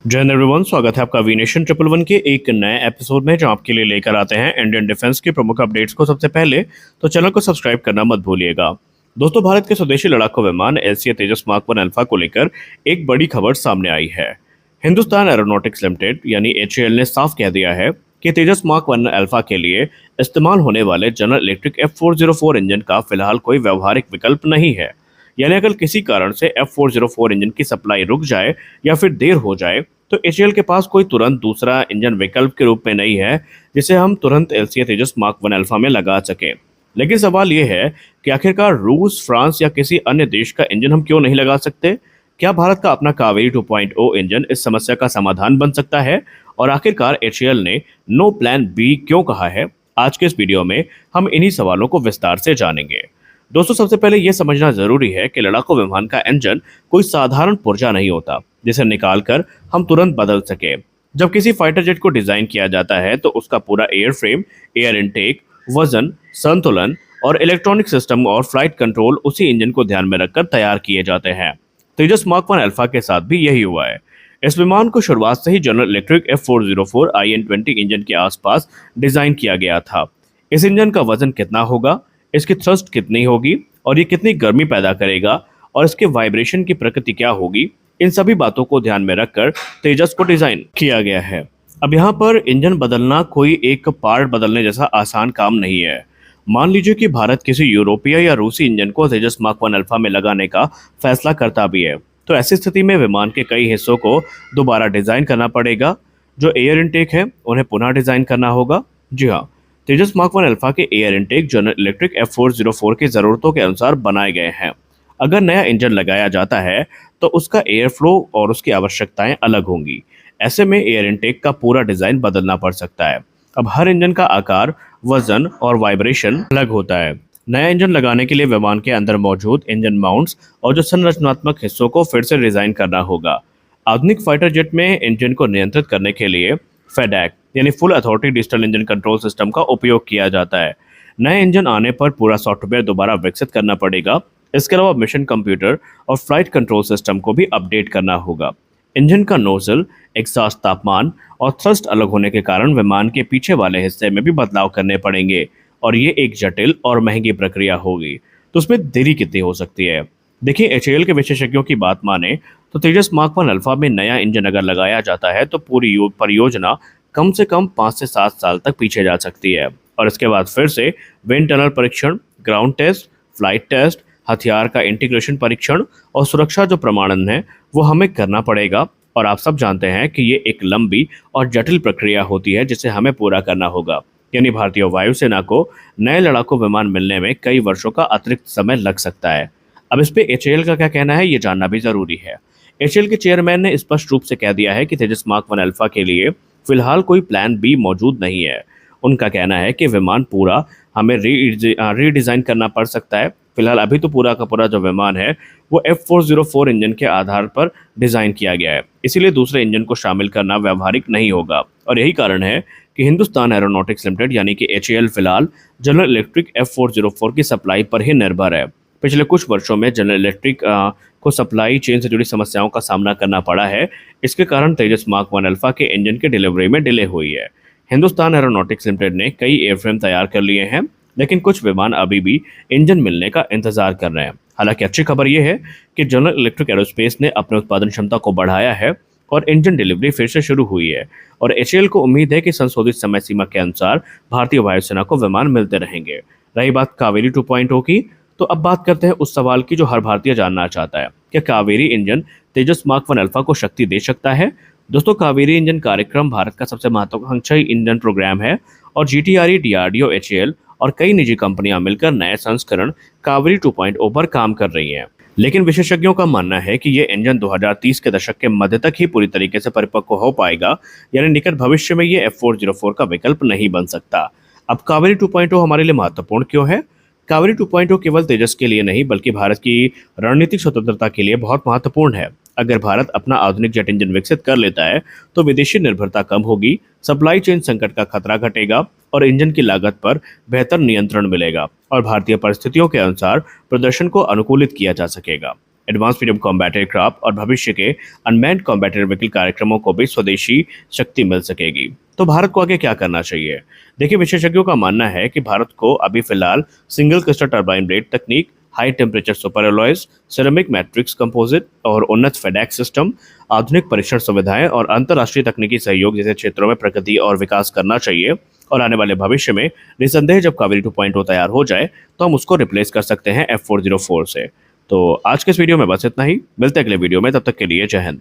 जय हिंद एवरीवन, स्वागत है आपका वीनेशन 111 के एक नए एपिसोड में, जो आपके लिए लेकर आते हैं इंडियन डिफेंस की प्रमुख अपडेट्स को सबसे पहले। तो चैनल को सब्सक्राइब करना मत भूलिएगा। दोस्तों, भारत के स्वदेशी लड़ाकू विमान एलसीए तेजस मार्क 1 अल्फा को लेकर एक बड़ी खबर सामने आई है। हिंदुस्तान एरोनॉटिक्स लिमिटेड यानी एचएएल ने साफ कह दिया है कि तेजस मार्क 1 अल्फा के लिए इस्तेमाल होने वाले जनरल इलेक्ट्रिक F404 इंजन का फिलहाल कोई व्यवहारिक विकल्प नहीं है। यानी अगर किसी कारण से F404 इंजन की सप्लाई रुक जाए या फिर देर हो जाए, तो एचएएल के पास कोई तुरंत दूसरा इंजन विकल्प के रूप में नहीं है जिसे हम तुरंत एलसीए तेजस मार्क 1 अल्फा में लगा सकें। लेकिन सवाल ये है कि आखिरकार रूस, फ्रांस या किसी अन्य देश का इंजन हम क्यों नहीं लगा सकते? क्या भारत का अपना कावेरी 2.0 इंजन इस समस्या का समाधान बन सकता है? और आखिरकार एचएएल ने नो प्लान बी क्यों कहा है? आज के इस वीडियो में हम इन्हीं सवालों को विस्तार से जानेंगे। दोस्तों, सबसे पहले यह समझना जरूरी है कि लड़ाकू विमान का इंजन कोई साधारण पुर्जा नहीं होता जिसे निकालकर हम तुरंत बदल सके। जब किसी फाइटर जेट को डिजाइन किया जाता है तो उसका पूरा एयर फ्रेम, एयर इनटेक, वजन, संतुलन और इलेक्ट्रॉनिक सिस्टम और फ्लाइट कंट्रोल उसी इंजन को ध्यान में रखकर तैयार किए जाते हैं। तेजस मार्क 1 अल्फा के साथ भी यही हुआ है। इस विमान को शुरुआत से ही general electric F404 IN-20 engine के आसपास डिजाइन किया गया था। इस इंजन का वजन कितना होगा, इसकी थ्रस्ट कितनी होगी और ये कितनी गर्मी पैदा करेगा और इसके वाइब्रेशन की प्रकृति क्या होगी, इन सभी बातों को ध्यान में रखकर तेजस को डिजाइन किया गया है। अब यहाँ पर इंजन बदलना कोई एक पार्ट बदलने जैसा आसान काम नहीं है। मान लीजिए कि भारत किसी यूरोपीय या रूसी इंजन को तेजस मार्क 1 अल्फा में लगाने का फैसला करता भी है, तो ऐसी स्थिति में विमान के कई हिस्सों को दोबारा डिजाइन करना पड़ेगा। जो एयर इनटेक है उन्हें पुनः डिजाइन करना होगा। जी हाँ, तेजस मार्क 1 अल्फा के air intake general electric F404 की जरूरतों के अनुसार बनाए गए हैं। अगर नया इंजन लगाया जाता है तो उसका एयर फ्लो और उसकी आवश्यकताएं अलग होंगी। ऐसे में एयर इनटेक का पूरा डिजाइन बदलना पड़ सकता है। अब हर इंजन का आकार, वजन और वाइब्रेशन अलग होता है। नया इंजन लगाने के लिए विमान के अंदर मौजूद इंजन माउंट्स और जो संरचनात्मक हिस्सों को फिर से डिजाइन करना होगा। आधुनिक फाइटर जेट में इंजन को नियंत्रित करने के लिए फेडैक यानी full authority digital engine control system का उपयोग किया जाता है। नए इंजन आने पर पूरा सॉफ्टवेयर दोबारा विकसित करना पड़ेगा। इसके अलावा मिशन कंप्यूटर और फ्लाइट कंट्रोल सिस्टम को भी अपडेट करना होगा। इंजन का नोजल, एग्जॉस्ट तापमान और थ्रस्ट अलग होने के कारण विमान के पीछे वाले हिस्से में भी बदलाव करने पड़ेंगे और ये एक जटिल और महंगी प्रक्रिया होगी। तो उसमें देरी कितनी हो सकती है? देखिए, एचएएल के विशेषज्ञों की बात माने तो तेजस मार्क 1 अल्फा में नया इंजन अगर लगाया जाता है तो पूरी परियोजना कम से कम 5 से 7 साल तक पीछे जा सकती है। और इसके बाद फिर से विंड टनल परीक्षण, ग्राउंड टेस्ट, फ्लाइट टेस्ट, हथियार का इंटीग्रेशन परीक्षण और सुरक्षा जो प्रमाणन है वो हमें करना पड़ेगा। और आप सब जानते हैं कि ये एक लंबी और जटिल प्रक्रिया होती है जिसे हमें पूरा करना होगा। यानी भारतीय वायुसेना को नए लड़ाकू विमान मिलने में कई वर्षों का अतिरिक्त समय लग सकता है। अब इस पे एचएएल का क्या कहना है, ये जानना भी जरूरी है। एचएएल के चेयरमैन ने स्पष्ट रूप से कह दिया है कि तेजस मार्क 1 अल्फा के लिए फिलहाल कोई प्लान बी मौजूद नहीं है। उनका कहना है कि विमान पूरा हमें रीडिज़ाइन करना पड़ सकता है। फिलहाल अभी तो पूरा का पूरा जो विमान है वो F404 इंजन के आधार पर डिज़ाइन किया गया है, इसीलिए दूसरे इंजन को शामिल करना व्यवहारिक नहीं होगा। और यही कारण है कि हिंदुस्तान एरोनॉटिक्स लिमिटेड यानी कि एचएएल फिलहाल जनरल इलेक्ट्रिक F404 की सप्लाई पर ही निर्भर है। पिछले कुछ वर्षों में जनरल इलेक्ट्रिक को सप्लाई चेन से जुड़ी समस्याओं का सामना करना पड़ा है। इसके कारण तेजस मार्क 1 अल्फा के इंजन की डिलीवरी में डिले हुई है। हिंदुस्तान एरोनॉटिक्स लिमिटेड ने कई एयरफ्रेम तैयार कर लिए हैं, लेकिन कुछ विमान अभी भी इंजन मिलने का इंतजार कर रहे हैं। हालांकि अच्छी खबर यह है कि जनरल इलेक्ट्रिक एरोस्पेस ने अपने उत्पादन क्षमता को बढ़ाया है और इंजन डिलीवरी फिर से शुरू हुई है। और एचएएल को उम्मीद है कि संशोधित समय सीमा के अनुसार भारतीय वायुसेना को विमान मिलते रहेंगे। रही बात कावेरी 2.0 की, तो अब बात करते हैं उस सवाल की जो हर भारतीय जानना चाहता है, क्या कावेरी इंजन तेजस मार्क 1 अल्फा को शक्ति दे सकता है? दोस्तों, कावेरी इंजन कार्यक्रम भारत का सबसे महत्वाकांक्षी इंजन प्रोग्राम है और जीटीआरई, डीआरडीओ, एचएएल और कई निजी कंपनियां मिलकर नए संस्करण कावेरी 2.0 पर काम कर रही हैं। लेकिन विशेषज्ञों का मानना है कि ये इंजन 2030 के दशक के मध्य तक ही पूरी तरीके से परिपक्व हो पाएगा। यानी निकट भविष्य में ये F404 का विकल्प नहीं बन सकता। अब कावेरी 2.0 हमारे लिए महत्वपूर्ण क्यों है? कावेरी 2.0 केवल तेजस के लिए नहीं बल्कि भारत की रणनीतिक स्वतंत्रता के लिए बहुत महत्वपूर्ण है। अगर भारत अपना आधुनिक जेट इंजन विकसित कर लेता है तो विदेशी निर्भरता कम होगी, सप्लाई चेन संकट का खतरा घटेगा और इंजन की लागत पर बेहतर नियंत्रण मिलेगा और भारतीय परिस्थितियों के अनुसार प्रदर्शन को अनुकूलित किया जा सकेगा। एडवांस मीडियम कॉम्बैट एयरक्राफ्ट और भविष्य के अनमैन्ड कॉम्बैट एयर व्हीकल कार्यक्रमों को भी स्वदेशी शक्ति मिल सकेगी। तो भारत को आगे क्या करना चाहिए? देखिए, विशेषज्ञों का मानना है कि भारत को अभी फिलहाल सिंगल क्लस्टर टरबाइन ब्लेड तकनीक, high temperature super alloys, ceramic matrix composite और उन्नत फेडेक्स सिस्टम, आधुनिक परीक्षण सुविधाएं और अंतर्राष्ट्रीय तकनीकी सहयोग जैसे क्षेत्रों में प्रगति और विकास करना चाहिए। और आने वाले भविष्य में निसंदेह जब कावेरी 2.0 तैयार हो जाए तो हम उसको रिप्लेस कर सकते हैं F404 से। तो आज के इस वीडियो में बस इतना ही। मिलते हैं अगले वीडियो में, तब तक के लिए जय हिंद।